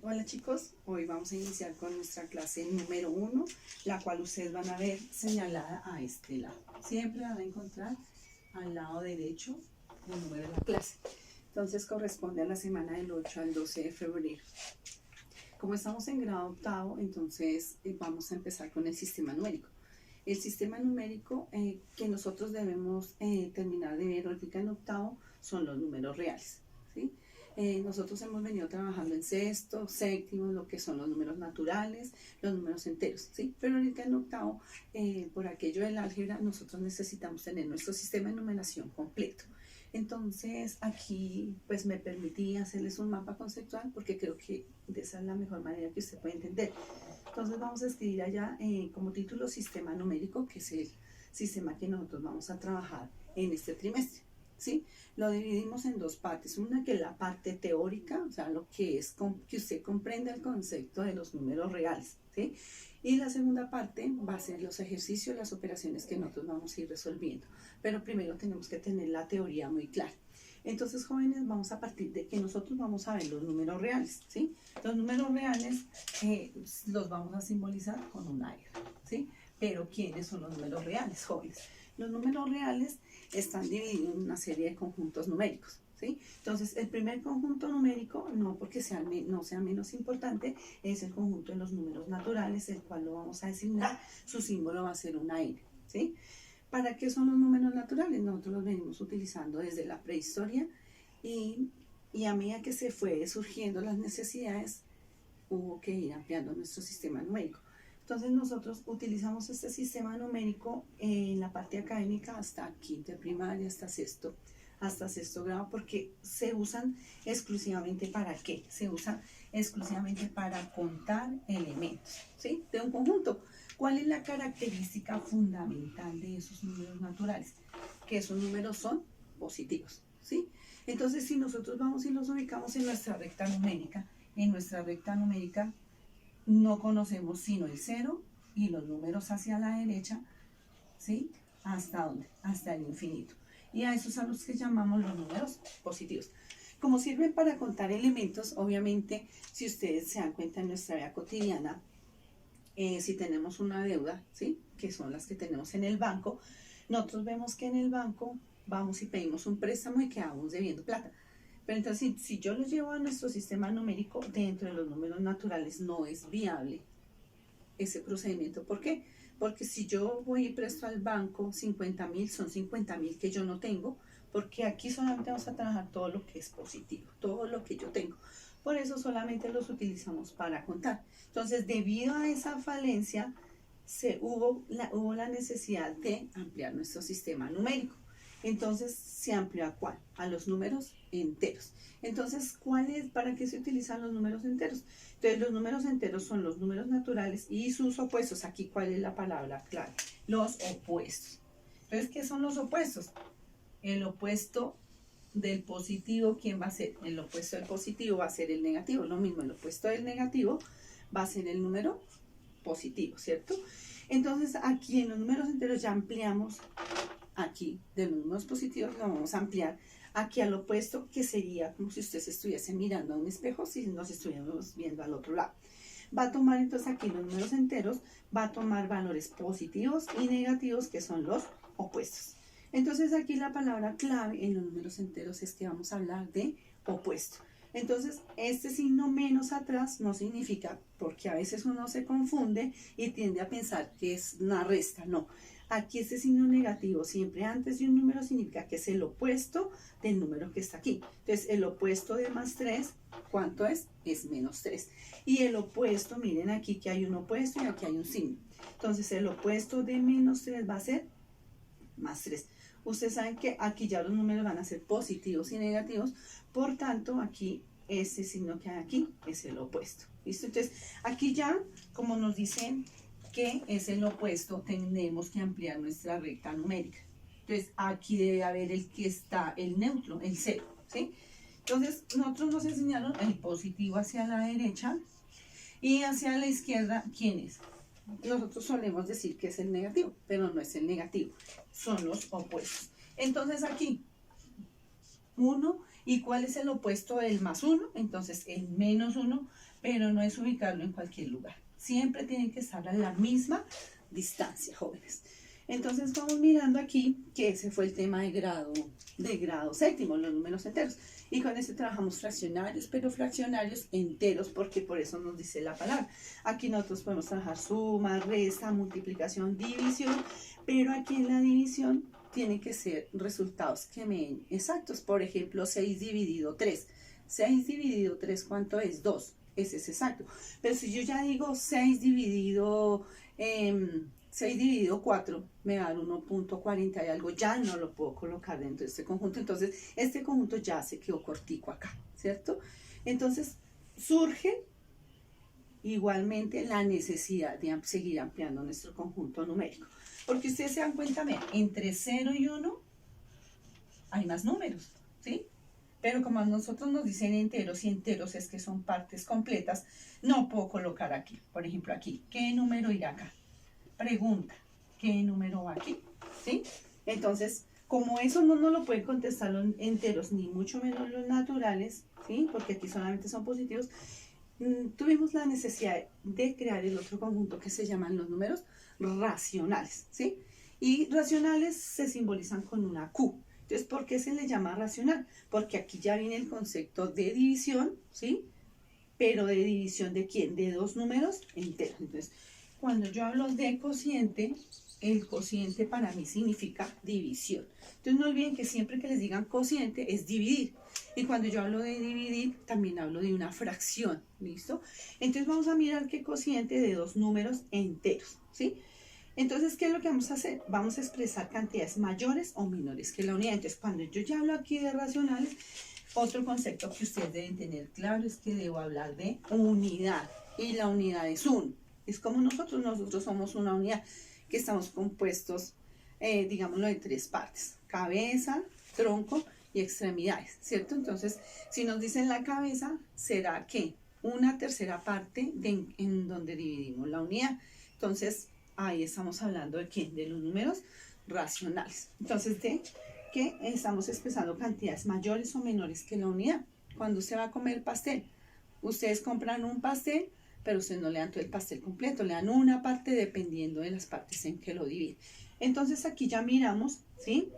Hola chicos, hoy vamos a iniciar con nuestra clase número 1, la cual ustedes van a ver señalada a este lado. Siempre van a encontrar al lado derecho el número de la clase. Entonces corresponde a la semana del 8 al 12 de febrero. Como estamos en grado octavo, entonces vamos a empezar con el sistema numérico. El sistema numérico que nosotros debemos terminar de ver ahorita en octavo son los números reales, ¿sí? Nosotros hemos venido trabajando en sexto, séptimo, lo que son los números naturales, los números enteros, ¿sí? Pero ahorita en octavo, por aquello del álgebra, nosotros necesitamos tener nuestro sistema de numeración completo. Entonces aquí pues me permití hacerles un mapa conceptual porque creo que esa es la mejor manera que usted puede entender. Entonces vamos a escribir allá como título sistema numérico, que es el sistema que nosotros vamos a trabajar en este trimestre, ¿sí? Lo dividimos en dos partes, una que es la parte teórica, o sea, lo que es que usted comprenda el concepto de los números reales, ¿sí? Y la segunda parte va a ser los ejercicios, las operaciones que nosotros vamos a ir resolviendo. Pero primero tenemos que tener la teoría muy clara. Entonces, jóvenes, vamos a partir de que nosotros vamos a ver los números reales, ¿sí? Los números reales los vamos a simbolizar con un aire, ¿sí? Pero ¿quiénes son los números reales, jóvenes? Los números reales están divididos en una serie de conjuntos numéricos, ¿sí? Entonces, el primer conjunto numérico, no porque no sea menos importante, es el conjunto de los números naturales, el cual lo vamos a designar, su símbolo va a ser una N, ¿sí? ¿Para qué son los números naturales? Nosotros los venimos utilizando desde la prehistoria y a medida que se fue surgiendo las necesidades, hubo que ir ampliando nuestro sistema numérico. Entonces nosotros utilizamos este sistema numérico en la parte académica hasta quinto de primaria, hasta sexto grado, porque se usan exclusivamente ¿para qué? Se usan exclusivamente para contar elementos, ¿sí? De un conjunto. ¿Cuál es la característica fundamental de esos números naturales? Que esos números son positivos, ¿sí? Entonces, si nosotros vamos y los ubicamos en nuestra recta numérica, no conocemos sino el 0 y los números hacia la derecha, ¿sí? ¿Hasta dónde? Hasta el infinito. Y a esos a los que llamamos los números positivos. Como sirven para contar elementos, obviamente, si ustedes se dan cuenta en nuestra vida cotidiana, si tenemos una deuda, ¿sí? Que son las que tenemos en el banco, nosotros vemos que en el banco vamos y pedimos un préstamo y quedamos debiendo plata. Pero entonces, si yo lo llevo a nuestro sistema numérico, dentro de los números naturales no es viable ese procedimiento. ¿Por qué? Porque si yo voy y presto al banco 50.000, son 50.000 que yo no tengo, porque aquí solamente vamos a trabajar todo lo que es positivo, todo lo que yo tengo. Por eso solamente los utilizamos para contar. Entonces, debido a esa falencia, hubo la necesidad de ampliar nuestro sistema numérico. Entonces, ¿se amplió a cuál? A los números enteros. Entonces, ¿para qué se utilizan los números enteros? Entonces, los números enteros son los números naturales y sus opuestos. Aquí, ¿cuál es la palabra clave? Los opuestos. Entonces, ¿qué son los opuestos? El opuesto del positivo, ¿quién va a ser? El opuesto del positivo va a ser el negativo. Lo mismo, el opuesto del negativo va a ser el número positivo, ¿cierto? Entonces, aquí en los números enteros ya ampliamos, aquí de los números positivos lo vamos a ampliar aquí al opuesto, que sería como si usted se estuviese mirando a un espejo, si nos estuviéramos viendo al otro lado. Va a tomar entonces aquí los números enteros, va a tomar valores positivos y negativos, que son los opuestos. Entonces aquí la palabra clave en los números enteros es que vamos a hablar de opuesto. Entonces este signo menos atrás no significa, porque a veces uno se confunde y tiende a pensar que es una resta, no. Aquí este signo negativo siempre antes de un número significa que es el opuesto del número que está aquí. Entonces el opuesto de más 3, ¿cuánto es? Es menos 3. Y el opuesto, miren aquí que hay un opuesto y aquí hay un signo. Entonces el opuesto de menos 3 va a ser más 3. Ustedes saben que aquí ya los números van a ser positivos y negativos, por tanto aquí este signo que hay aquí es el opuesto. ¿Listo? Entonces aquí ya, como nos dicen que es el opuesto, tenemos que ampliar nuestra recta numérica. Entonces aquí debe haber el que está el neutro, el 0, ¿sí? Entonces nosotros nos enseñaron el positivo hacia la derecha y hacia la izquierda, ¿quién es? Nosotros solemos decir que es el negativo, pero no es el negativo, son los opuestos. Entonces aquí, 1 ¿Y cuál es el opuesto del más 1? Entonces el menos 1, pero no es ubicarlo en cualquier lugar. Siempre tienen que estar a la misma distancia, jóvenes. Entonces vamos mirando aquí que ese fue el tema de grado séptimo, los números enteros. Y con este trabajamos fraccionarios, pero fraccionarios enteros, porque por eso nos dice la palabra. Aquí nosotros podemos trabajar suma, resta, multiplicación, división, pero aquí en la división tienen que ser resultados que me den exactos. Por ejemplo, 6 dividido 3. 6 dividido 3, ¿cuánto es? 2. Ese es exacto. Pero si yo ya digo 6 dividido 4, me da 1.40 y algo, ya no lo puedo colocar dentro de este conjunto. Entonces, este conjunto ya se quedó cortico acá, ¿cierto? Entonces, surge igualmente la necesidad de seguir ampliando nuestro conjunto numérico. Porque ustedes se dan cuenta, vean, entre 0 y 1 hay más números, ¿sí? Pero como a nosotros nos dicen enteros, y enteros es que son partes completas, no puedo colocar aquí. Por ejemplo, aquí, ¿qué número irá acá? Pregunta, ¿qué número va aquí? ¿Sí? Entonces, como eso no nos lo pueden contestar los enteros, ni mucho menos los naturales, ¿sí? Porque aquí solamente son positivos, tuvimos la necesidad de crear el otro conjunto que se llaman los números racionales, ¿sí? Y racionales se simbolizan con una Q. Entonces, ¿por qué se le llama racional? Porque aquí ya viene el concepto de división, ¿sí? Pero de división ¿de quién? De dos números enteros. Entonces, cuando yo hablo de cociente, el cociente para mí significa división. Entonces, no olviden que siempre que les digan cociente es dividir. Y cuando yo hablo de dividir, también hablo de una fracción, ¿listo? Entonces, vamos a mirar qué cociente de dos números enteros, ¿sí? Entonces, ¿qué es lo que vamos a hacer? Vamos a expresar cantidades mayores o menores que la unidad. Entonces, cuando yo ya hablo aquí de racionales, otro concepto que ustedes deben tener claro es que debo hablar de unidad. Y la unidad es uno. Es como nosotros somos una unidad que estamos compuestos, digámoslo, de tres partes: cabeza, tronco y extremidades, ¿cierto? Entonces, si nos dicen la cabeza, será que una tercera parte en donde dividimos la unidad. Entonces, ahí estamos hablando de ¿qué? De los números racionales. Entonces, de que estamos expresando cantidades mayores o menores que la unidad. Cuando usted va a comer pastel, ustedes compran un pastel, pero ustedes no le dan todo el pastel completo, le dan una parte dependiendo de las partes en que lo dividen. Entonces aquí ya miramos, ¿sí?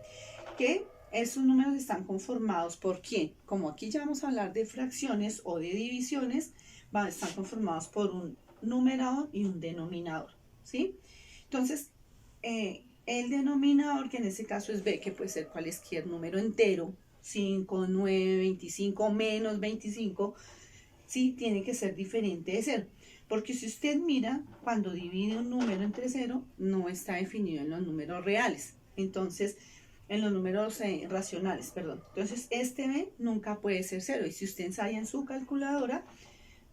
Que esos números están conformados por ¿quién? Como aquí ya vamos a hablar de fracciones o de divisiones, están conformados por un numerador y un denominador, ¿sí? Entonces, el denominador, que en este caso es b, que puede ser cualquier número entero, 5, 9, 25, menos 25, sí, tiene que ser diferente de 0. Porque si usted mira, cuando divide un número entre 0, no está definido en los números reales. Entonces, en los números racionales, perdón. Entonces, este b nunca puede ser 0. Y si usted ensaya en su calculadora,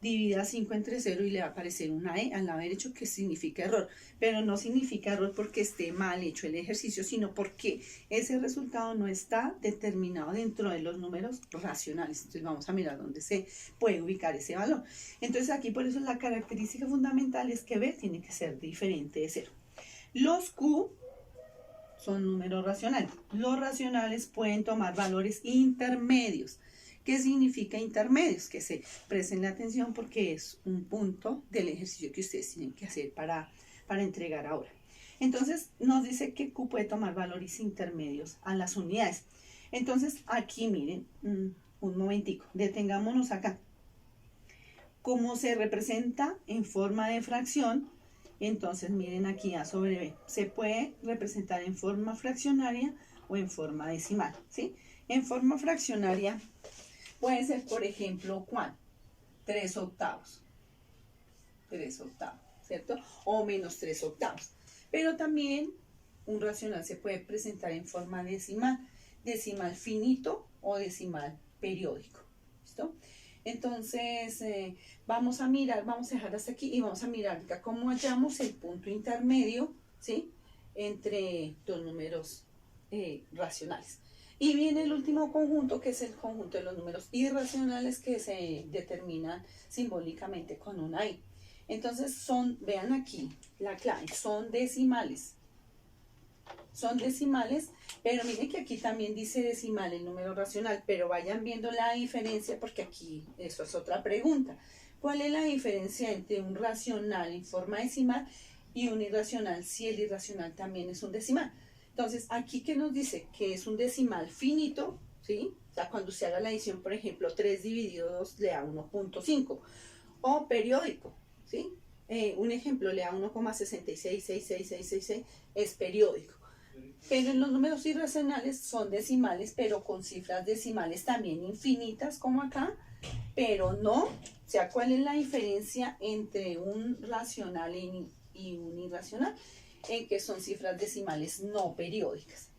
divida 5 entre 0 y le va a aparecer una E al lado derecho, que significa error. Pero no significa error porque esté mal hecho el ejercicio, sino porque ese resultado no está determinado dentro de los números racionales. Entonces vamos a mirar dónde se puede ubicar ese valor. Entonces aquí por eso la característica fundamental es que B tiene que ser diferente de 0. Los Q son números racionales. Los racionales pueden tomar valores intermedios. ¿Qué significa intermedios? Que se presten la atención porque es un punto del ejercicio que ustedes tienen que hacer para entregar ahora. Entonces nos dice que Q puede tomar valores intermedios a las unidades. Entonces aquí miren, un momentico, detengámonos acá. Como se representa en forma de fracción, entonces miren aquí A sobre B. Se puede representar en forma fraccionaria o en forma decimal, ¿sí? En forma fraccionaria puede ser, por ejemplo, ¿cuánto? 3 octavos. 3 octavos, ¿cierto? O menos 3 octavos. Pero también un racional se puede presentar en forma decimal. Decimal finito o decimal periódico. ¿Listo? Entonces, vamos a mirar, vamos a dejar hasta aquí y vamos a mirar acá cómo hallamos el punto intermedio, ¿sí? Entre dos números racionales. Y viene el último conjunto, que es el conjunto de los números irracionales, que se determinan simbólicamente con una I. Entonces vean aquí la clave, son decimales. son decimales, pero miren que aquí también dice decimal el número racional, pero vayan viendo la diferencia porque aquí eso es otra pregunta. ¿Cuál es la diferencia entre un racional en forma decimal y un irracional si el irracional también es un decimal? Entonces, aquí que nos dice que es un decimal finito, ¿sí? O sea, cuando se haga la adición, por ejemplo, 3 dividido 2 le da 1.5, o periódico, ¿sí? Un ejemplo, le da 1,666666 es periódico. Pero en los números irracionales son decimales, pero con cifras decimales también infinitas, como acá, pero no. O sea, ¿cuál es la diferencia entre un racional y un irracional? En que son cifras decimales no periódicas.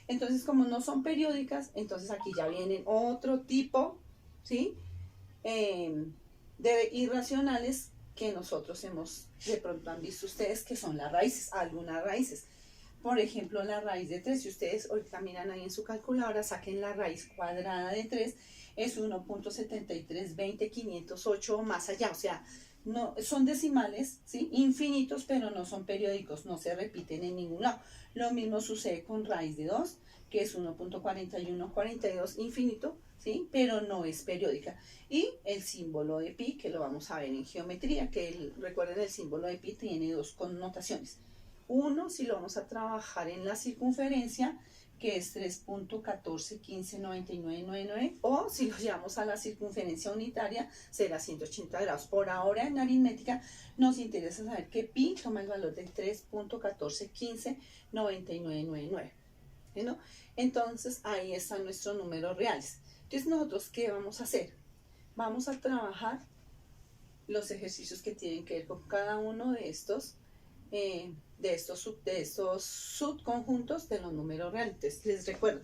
Entonces, como no son periódicas, entonces aquí ya vienen otro tipo, ¿sí? De irracionales que nosotros de pronto han visto ustedes, que son las raíces, algunas raíces. Por ejemplo, la raíz de 3, si ustedes ahorita miran ahí en su calculadora, saquen la raíz cuadrada de 3, es 1.7320.508 o más allá, o sea, no, son decimales, ¿sí? Infinitos, pero no son periódicos, no se repiten en ningún lado. Lo mismo sucede con raíz de 2, que es 1.4142 infinito, ¿sí? Pero no es periódica. Y el símbolo de pi, que lo vamos a ver en geometría, que recuerden, el símbolo de pi tiene dos connotaciones. Uno, si lo vamos a trabajar en la circunferencia, que es 3.14159999, o si lo llevamos a la circunferencia unitaria, será 180 grados. Por ahora en aritmética nos interesa saber que pi toma el valor de 3.14159999, ¿no? Entonces ahí están nuestros números reales. Entonces nosotros, ¿qué vamos a hacer? Vamos a trabajar los ejercicios que tienen que ver con cada uno de estos subconjuntos de los números reales. Entonces, les recuerdo,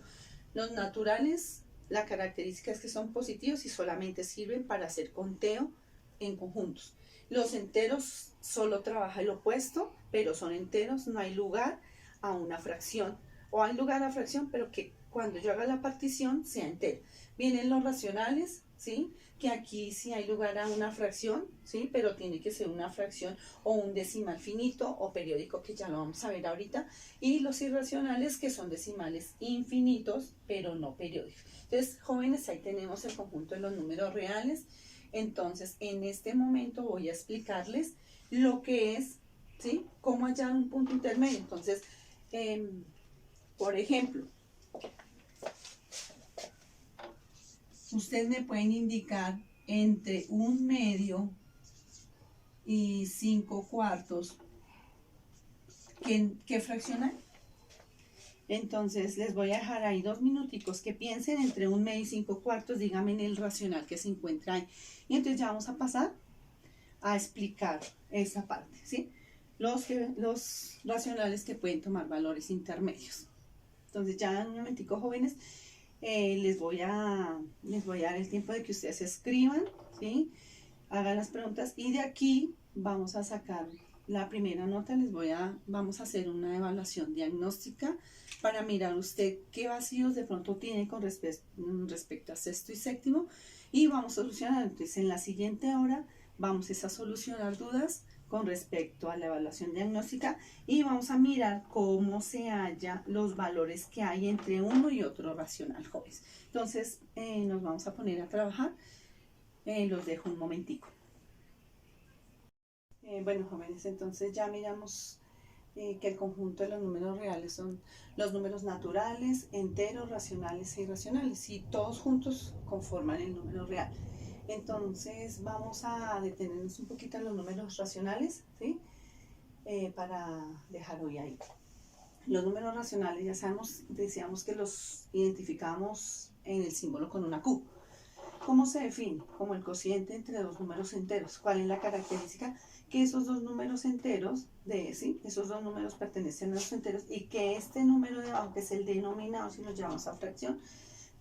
los naturales, la característica es que son positivos y solamente sirven para hacer conteo en conjuntos. Los enteros solo trabaja el opuesto, pero son enteros, no hay lugar a una fracción, o hay lugar a fracción, pero que cuando yo haga la partición sea entero. Vienen los racionales, ¿sí? Que aquí sí hay lugar a una fracción, ¿sí? Pero tiene que ser una fracción o un decimal finito o periódico, que ya lo vamos a ver ahorita. Y los irracionales, que son decimales infinitos, pero no periódicos. Entonces, jóvenes, ahí tenemos el conjunto de los números reales. Entonces, en este momento voy a explicarles lo que es, ¿sí? Cómo hallar un punto intermedio. Entonces, por ejemplo, ustedes me pueden indicar entre 1/2 y 5/4 ¿qué fracción hay? Entonces les voy a dejar ahí 2 minuticos que piensen entre 1/2 y 5/4, díganme en el racional que se encuentra ahí. Y entonces ya vamos a pasar a explicar esa parte, ¿sí? Los racionales que pueden tomar valores intermedios. Entonces ya en un momentico, jóvenes, les voy a dar el tiempo de que ustedes escriban, ¿sí? Hagan las preguntas y de aquí vamos a sacar la primera nota. Vamos a hacer una evaluación diagnóstica para mirar usted qué vacíos de pronto tiene con respecto a sexto y séptimo, y vamos a solucionar. Entonces en la siguiente hora vamos a solucionar dudas con respecto a la evaluación diagnóstica y vamos a mirar cómo se hallan los valores que hay entre uno y otro racional, jóvenes. Entonces nos vamos a poner a trabajar. Los dejo un momentico. Bueno, jóvenes, entonces ya miramos que el conjunto de los números reales son los números naturales, enteros, racionales e irracionales, y todos juntos conforman el número real. Entonces vamos a detenernos un poquito en los números racionales, ¿sí? Para dejar hoy ahí. Los números racionales, ya sabemos, decíamos que los identificamos en el símbolo con una Q. ¿Cómo se define? Como el cociente entre dos números enteros. ¿Cuál es la característica? Que esos dos números enteros, ¿sí? Esos dos números pertenecen a los enteros, y que este número de abajo, que es el denominador, si lo llevamos a fracción,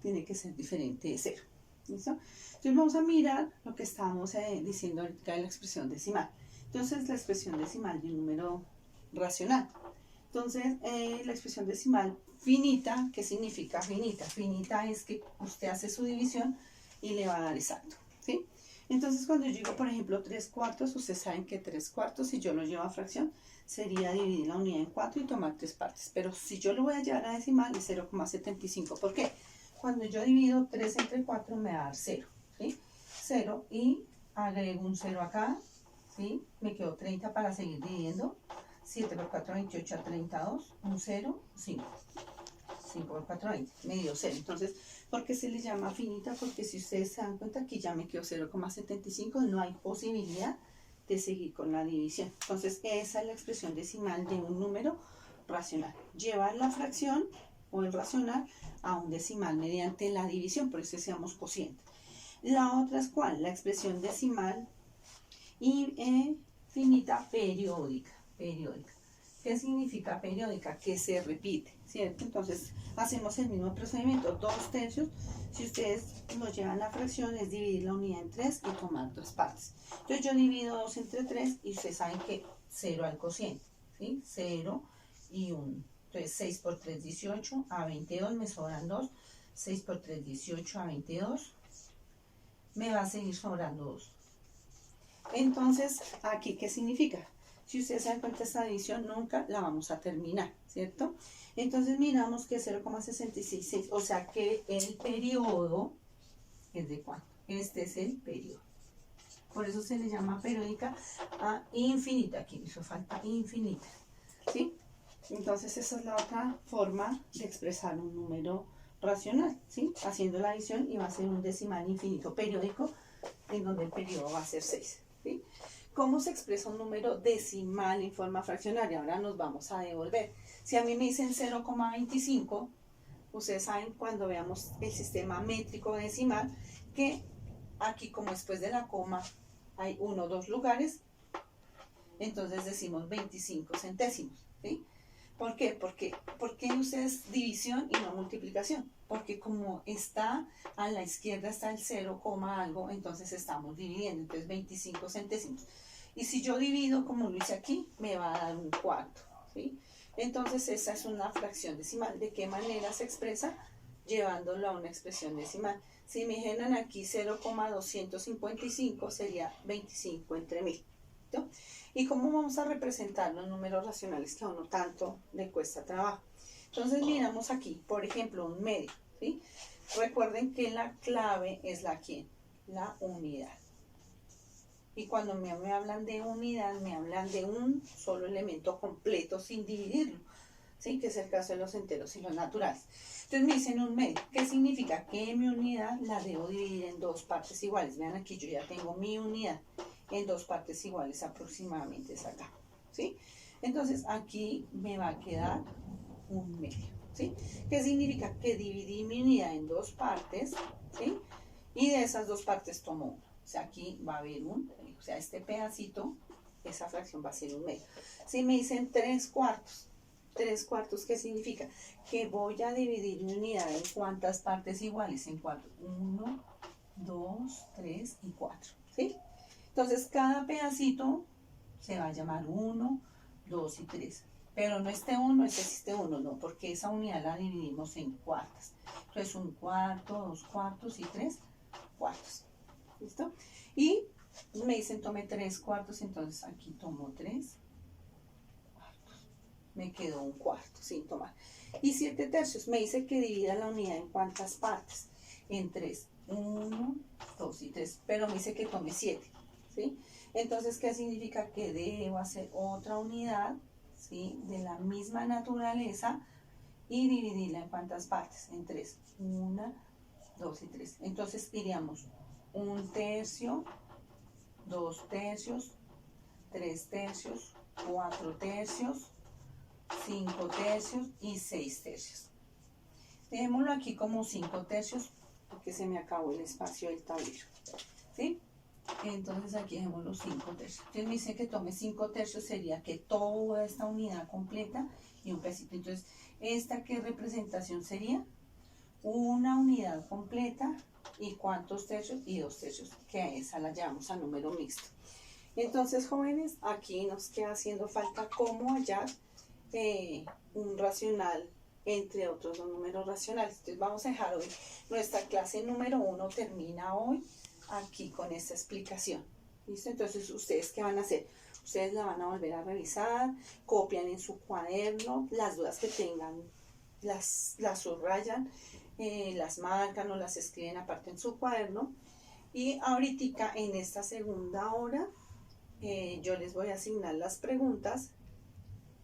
tiene que ser diferente de 0. ¿Listo? Entonces vamos a mirar lo que estábamos diciendo ahorita de la expresión decimal. Entonces la expresión decimal de un número racional. Entonces la expresión decimal finita, ¿qué significa finita? Finita es que usted hace su división y le va a dar exacto, ¿sí? Entonces, cuando yo digo, por ejemplo, 3/4, ustedes saben que 3/4, si yo lo llevo a fracción, sería dividir la unidad en 4 y tomar 3 partes. Pero si yo lo voy a llevar a decimal, es 0,75. ¿Por qué? Cuando yo divido 3 entre 4, me va a dar 0. ¿Sí? 0 y agrego un 0 acá. ¿Sí? Me quedó 30 para seguir dividiendo. 7 por 4, 28 a 32. Un 0, 5. 5 por 4, 20. Me dio 0. Entonces, ¿por qué se le llama finita? Porque si ustedes se dan cuenta, aquí ya me quedó 0,75. No hay posibilidad de seguir con la división. Entonces, esa es la expresión decimal de un número racional. Llevar la fracción o el racional a un decimal mediante la división. Por eso decíamos cociente. La otra es ¿cuál? La expresión decimal finita periódica. ¿Qué significa periódica? Que se repite, ¿cierto? Entonces, hacemos el mismo procedimiento. 2/3, si ustedes lo llevan a fracción, es dividir la unidad en 3 y tomar 2 partes. Entonces, yo divido 2 entre 3 y ustedes saben que 0 al cociente, ¿sí? 0 y 1. Entonces, 6 por 3, 18, a 22 me sobran 2. 6 por 3, 18, a 22. Me va a seguir sobrando 2. Entonces, ¿aquí qué significa? Si ustedes se dan cuenta, esta división nunca la vamos a terminar, ¿cierto? Entonces miramos que 0,666, o sea que el periodo es de ¿cuánto? Este es el periodo. Por eso se le llama periódica a infinita. Aquí me hizo falta infinita, ¿sí? Entonces esa es la otra forma de expresar un número racional, ¿sí? Haciendo la adición y va a ser un decimal infinito periódico, en donde el periodo va a ser 6, ¿sí? ¿Cómo se expresa un número decimal en forma fraccionaria? Ahora nos vamos a devolver. Si a mí me dicen 0,25, ustedes saben cuando veamos el sistema métrico decimal que aquí como después de la coma hay 1 o 2 lugares, entonces decimos 25 centésimos, ¿sí? ¿Por qué? ¿Por qué ustedes división y no multiplicación? Porque como está a la izquierda está el 0, algo, entonces estamos dividiendo, entonces 25 centésimos. Y si yo divido como lo hice aquí, me va a dar un cuarto, ¿sí? Entonces esa es una fracción decimal. ¿De qué manera se expresa? Llevándolo a una expresión decimal. Si me generan aquí 0,255 sería 25 entre 1000. ¿No? ¿Y cómo vamos a representar los números racionales que a uno tanto le cuesta trabajo? Entonces miramos aquí, por ejemplo, un medio, ¿sí? Recuerden que la clave es la unidad. Y cuando me hablan de unidad, me hablan de un solo elemento completo sin dividirlo, ¿sí? Que es el caso de los enteros y los naturales. Entonces me dicen un medio. ¿Qué significa? Que mi unidad la debo dividir en 2 partes iguales. Vean aquí, yo ya tengo mi unidad en 2 partes iguales, aproximadamente es acá, ¿sí? Entonces aquí me va a quedar un medio, ¿sí? ¿Qué significa? Que dividí mi unidad en 2 partes, ¿sí? Y de esas 2 partes tomo una. O sea, aquí va a haber un medio. O sea, este pedacito, esa fracción va a ser un medio. Si me dicen 3/4, 3/4, ¿qué significa? Que voy a dividir mi unidad en cuántas partes iguales, en 4. 1, 2, 3 y 4, ¿sí? Entonces, cada pedacito se va a llamar 1, 2 y 3. Pero no este 1, este 1, no, porque esa unidad la dividimos en cuartas. Entonces, 1/4, 2/4 y 3/4. ¿Listo? Y me dicen tome 3/4, entonces aquí tomo 3/4. Me quedó un cuarto sin tomar. Y 7/3, me dice que divida la unidad en cuántas partes. En 3. 1, 2 y 3. Pero me dice que tome 7. ¿Sí? Entonces, ¿qué significa? Que debo hacer otra unidad, ¿sí? De la misma naturaleza y dividirla en cuántas partes. En 3. 1, 2 y 3. Entonces, diríamos 1/3, 2/3, 3/3, 4/3, 5/3 y 6/3. Dejémoslo aquí como 5/3 porque se me acabó el espacio del tablero, ¿sí? Entonces aquí dejémoslo 5/3. Entonces me dice que tome 5/3, sería que toda esta unidad completa y un pedacito. Entonces, ¿esta qué representación sería? Una unidad completa y ¿cuántos tercios? Y 2/3, que a esa la llamamos a número mixto. Entonces, jóvenes, aquí nos queda haciendo falta cómo hallar un racional entre otros dos números racionales. Entonces vamos a dejar hoy nuestra clase número 1, termina hoy. aquí con esta explicación. ¿Listo? Entonces, ¿ustedes qué van a hacer? Ustedes la van a volver a revisar, copian en su cuaderno, las dudas que tengan las subrayan, las marcan o las escriben aparte en su cuaderno. Y ahorita en esta segunda hora yo les voy a asignar las preguntas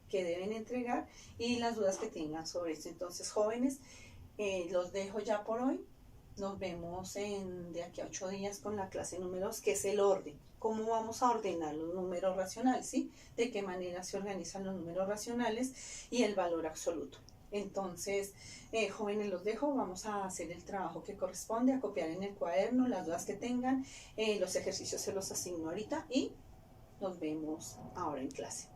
que deben entregar y las dudas que tengan sobre esto. Entonces, jóvenes, los dejo ya por hoy. Nos vemos de aquí a 8 días con la clase número 2, que es el orden. ¿Cómo vamos a ordenar los números racionales? ¿Sí? De qué manera se organizan los números racionales y el valor absoluto. Entonces, jóvenes, los dejo. Vamos a hacer el trabajo que corresponde, a copiar en el cuaderno las dudas que tengan. Los ejercicios se los asigno ahorita y nos vemos ahora en clase.